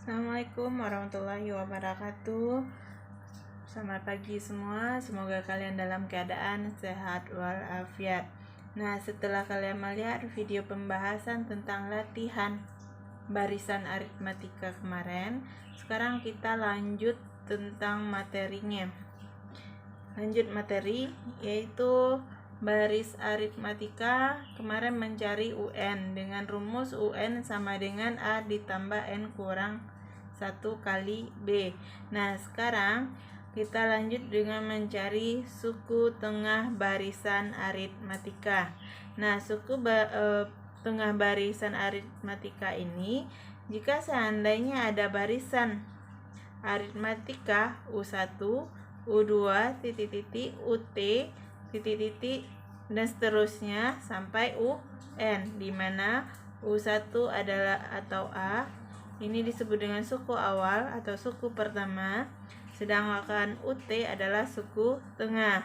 Assalamualaikum warahmatullahi wabarakatuh. Selamat pagi semua, semoga kalian dalam keadaan sehat walafiat. Nah, setelah kalian melihat video pembahasan tentang latihan barisan aritmatika kemarin, sekarang kita lanjut tentang materinya. Lanjut materi, yaitu baris aritmatika. Kemarin mencari UN dengan rumus UN sama dengan A ditambah N kurang 1 kali B. Nah, sekarang kita lanjut dengan mencari suku tengah barisan aritmatika. Nah, tengah barisan aritmatika ini, jika seandainya ada barisan aritmatika U1, U2, UT, dan seterusnya sampai UN, di mana U1 adalah atau A ini disebut dengan suku awal atau suku pertama, sedangkan UT adalah suku tengah,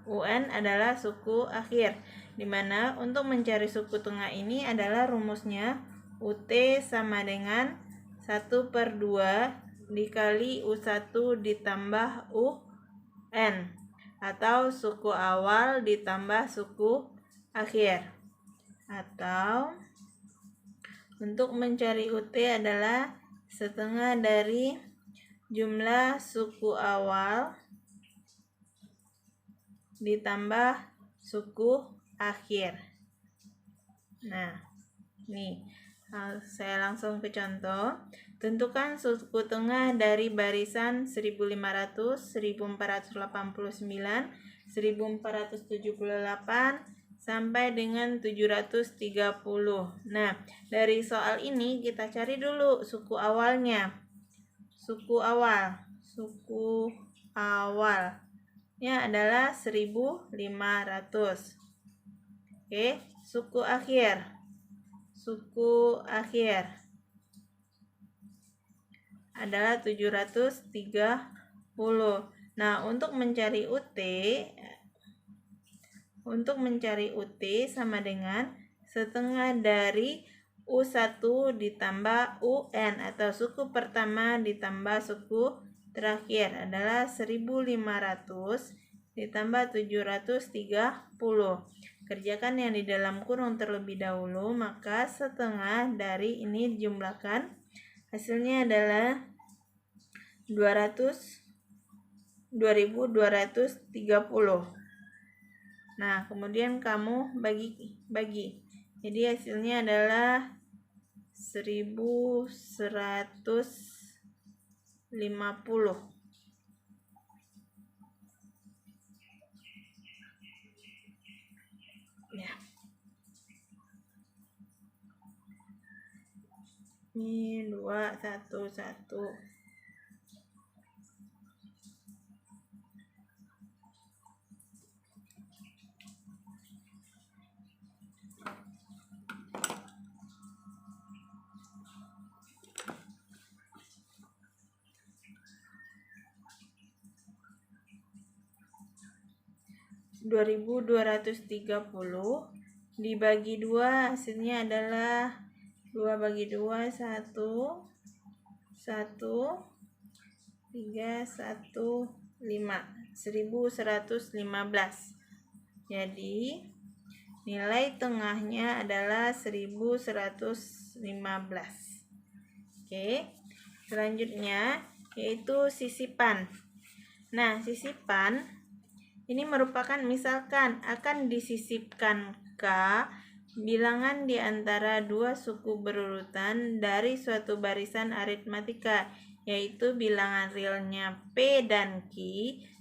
UN adalah suku akhir, di mana untuk mencari suku tengah ini adalah rumusnya UT sama dengan 1/2 dikali U1 ditambah UN, atau suku awal ditambah suku akhir. Atau untuk mencari UT adalah setengah dari jumlah suku awal ditambah suku akhir. Nah, nih saya langsung ke contoh. Tentukan suku tengah dari barisan 1500, 1489, 1478 sampai dengan 730. Nah, dari soal ini kita cari dulu suku awalnya. Suku awalnya adalah 1500. Oke, suku akhir adalah 730. Nah, untuk mencari UT sama dengan setengah dari U1 ditambah UN atau suku pertama ditambah suku terakhir adalah 1500 ditambah 730. Kerjakan yang di dalam kurung terlebih dahulu, maka setengah dari ini dijumlahkan, hasilnya adalah 2230. Nah, kemudian kamu bagi. Jadi hasilnya adalah 1150. Ya. Ini 211. 2230 dibagi 2, hasilnya adalah 2 bagi 2 1 1 3 1 5 1115. Jadi nilai tengahnya adalah 1115. Oke, selanjutnya yaitu sisipan. Nah, sisipan ini merupakan misalkan akan disisipkan K bilangan di antara dua suku berurutan dari suatu barisan aritmatika, yaitu bilangan realnya P dan Q,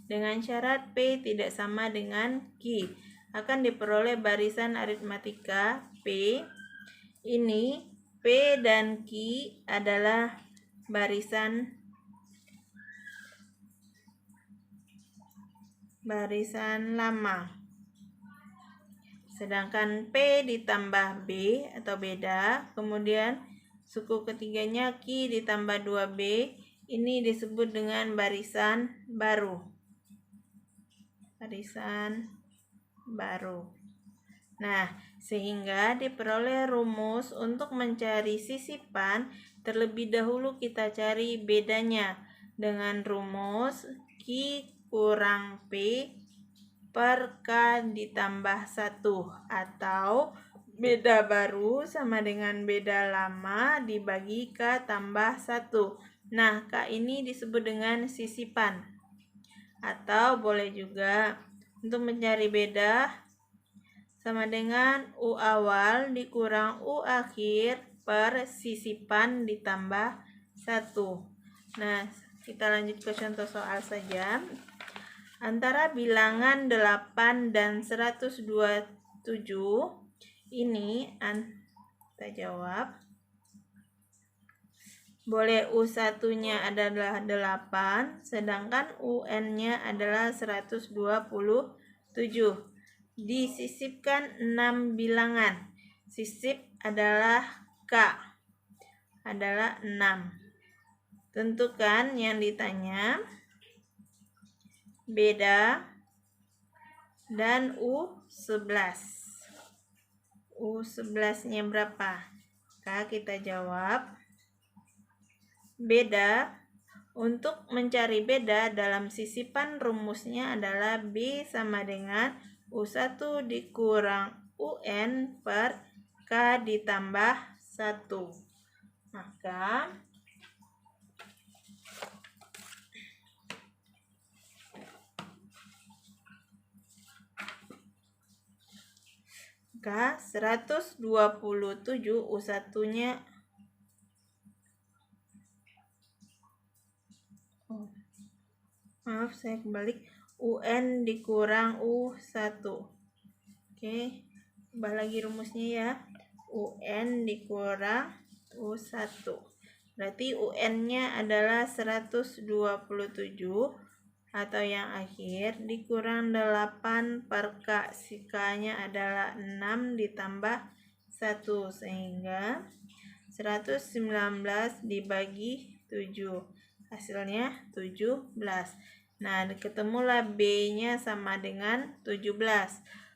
dengan syarat P tidak sama dengan Q. Akan diperoleh barisan aritmatika P. Ini P dan Q adalah barisan lama, sedangkan P ditambah B atau beda, kemudian suku ketiganya Q ditambah 2B, ini disebut dengan barisan baru. Nah, sehingga diperoleh rumus untuk mencari sisipan. Terlebih dahulu kita cari bedanya dengan rumus Q kurang P per K ditambah 1, atau beda baru sama dengan beda lama dibagi K tambah 1. Nah, K ini disebut dengan sisipan. Atau boleh juga untuk mencari beda sama dengan U awal dikurang U akhir per sisipan ditambah 1. Nah, kita lanjut ke contoh soal saja. Antara bilangan 8 dan 127 ini kita jawab. Boleh U1-nya adalah 8, sedangkan UN-nya adalah 127. Disisipkan 6 bilangan. Sisip adalah K, adalah 6. Tentukan yang ditanya beda dan U11. U11-nya berapa? Kita jawab beda. Untuk mencari beda dalam sisipan rumusnya adalah B sama dengan U1 dikurang UN per K ditambah 1. Maka K 127 U1-nya maaf saya kebalik, UN dikurang U1. Oke, ubah lagi rumusnya ya. UN dikurang U1. Berarti UN-nya adalah 127 atau yang akhir dikurang 8 per K. Si K-nya adalah 6 ditambah 1, sehingga 119 dibagi 7. Hasilnya 17. Nah, ketemulah B-nya sama dengan 17.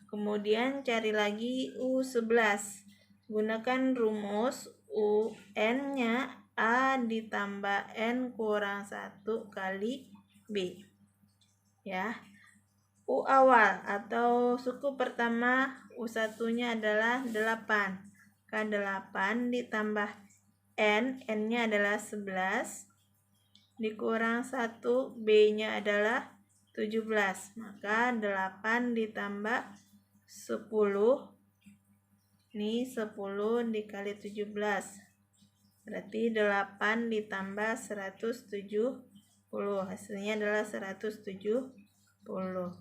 Kemudian cari lagi U11. Gunakan rumus UN-nya A ditambah N kurang 1 kali B. Ya. U awal atau suku pertama U1-nya adalah 8. K8 ditambah N, N-nya adalah 11. Dikurang 1, B-nya adalah 17. Maka 8 ditambah 10. Ini 10 dikali 17. Berarti 8 ditambah 170. Hasilnya adalah 170.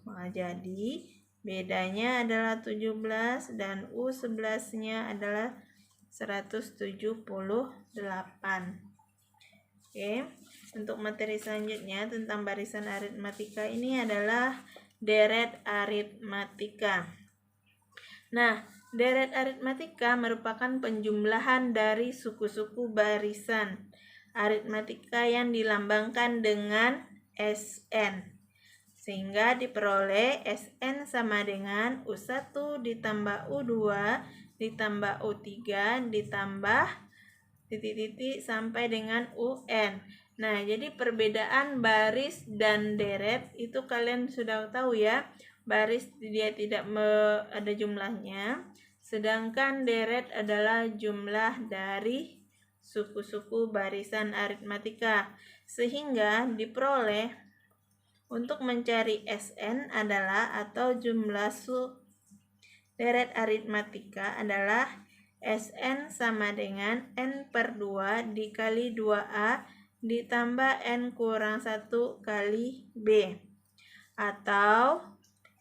Nah, jadi bedanya adalah 17 dan U11-nya adalah 178. Oke, untuk materi selanjutnya tentang barisan aritmatika ini adalah deret aritmatika. Nah, deret aritmatika merupakan penjumlahan dari suku-suku barisan aritmatika yang dilambangkan dengan SN. Sehingga diperoleh SN sama dengan U1 ditambah U2 ditambah U3 ditambah titik-titik sampai dengan UN. Nah, jadi perbedaan baris dan deret itu kalian sudah tahu ya. Baris dia tidak ada jumlahnya, sedangkan deret adalah jumlah dari suku-suku barisan aritmatika. Sehingga diperoleh untuk mencari SN adalah atau jumlah deret aritmatika adalah SN sama dengan N per 2 dikali 2A ditambah N kurang 1 kali B. Atau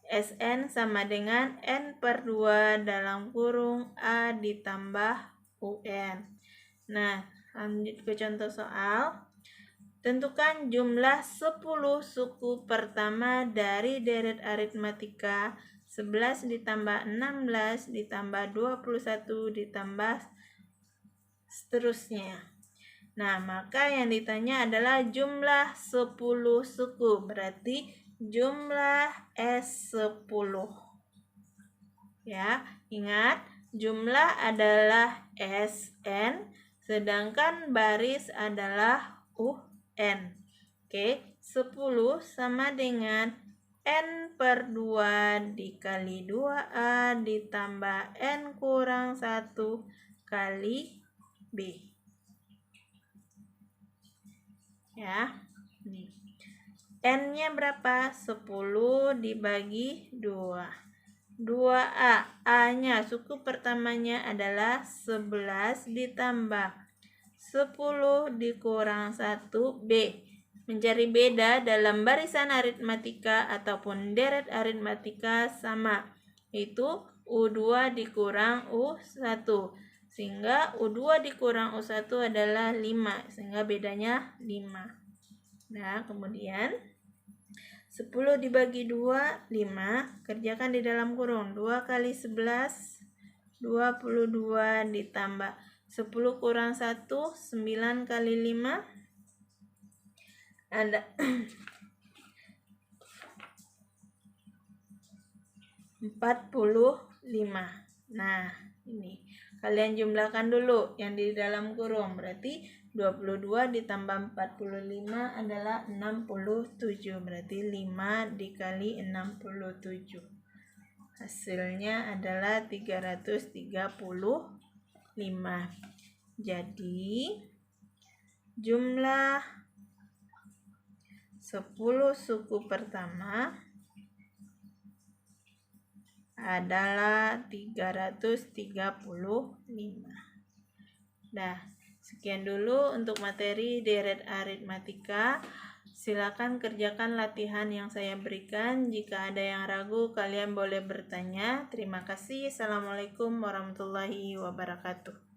SN sama dengan N per 2 dalam kurung A ditambah UN. Nah, lanjut ke contoh soal. Tentukan jumlah 10 suku pertama dari deret aritmatika 11 ditambah 16 ditambah 21 ditambah seterusnya. Nah, maka yang ditanya adalah jumlah 10 suku, berarti jumlah S10. Ya, ingat jumlah adalah SN, sedangkan baris adalah UN. Oke, 10 sama dengan N per 2 dikali 2A ditambah N kurang 1 kali B. Ya, nih. N-nya berapa? 10 dibagi 2. 2A. A-nya, suku pertamanya adalah 11 ditambah 10 dikurang 1 B. Mencari beda dalam barisan aritmatika ataupun deret aritmatika sama, yaitu U2 dikurang U1. Sehingga U2 dikurang U1 adalah 5, sehingga bedanya 5. Nah, kemudian 10 dibagi 2, 5. Kerjakan di dalam kurung. 2 kali 11, 22 ditambah 10 kurang 1, 9 kali 5. Ada 45. Nah, ini kalian jumlahkan dulu yang di dalam kurung. Berarti 22 ditambah 45 adalah 67. Berarti 5 dikali 67. Hasilnya adalah 335. Jadi jumlah 10 suku pertama adalah 335. Nah, sekian dulu untuk materi deret aritmatika. Silakan kerjakan latihan yang saya berikan. Jika ada yang ragu, kalian boleh bertanya. Terima kasih. Assalamualaikum warahmatullahi wabarakatuh.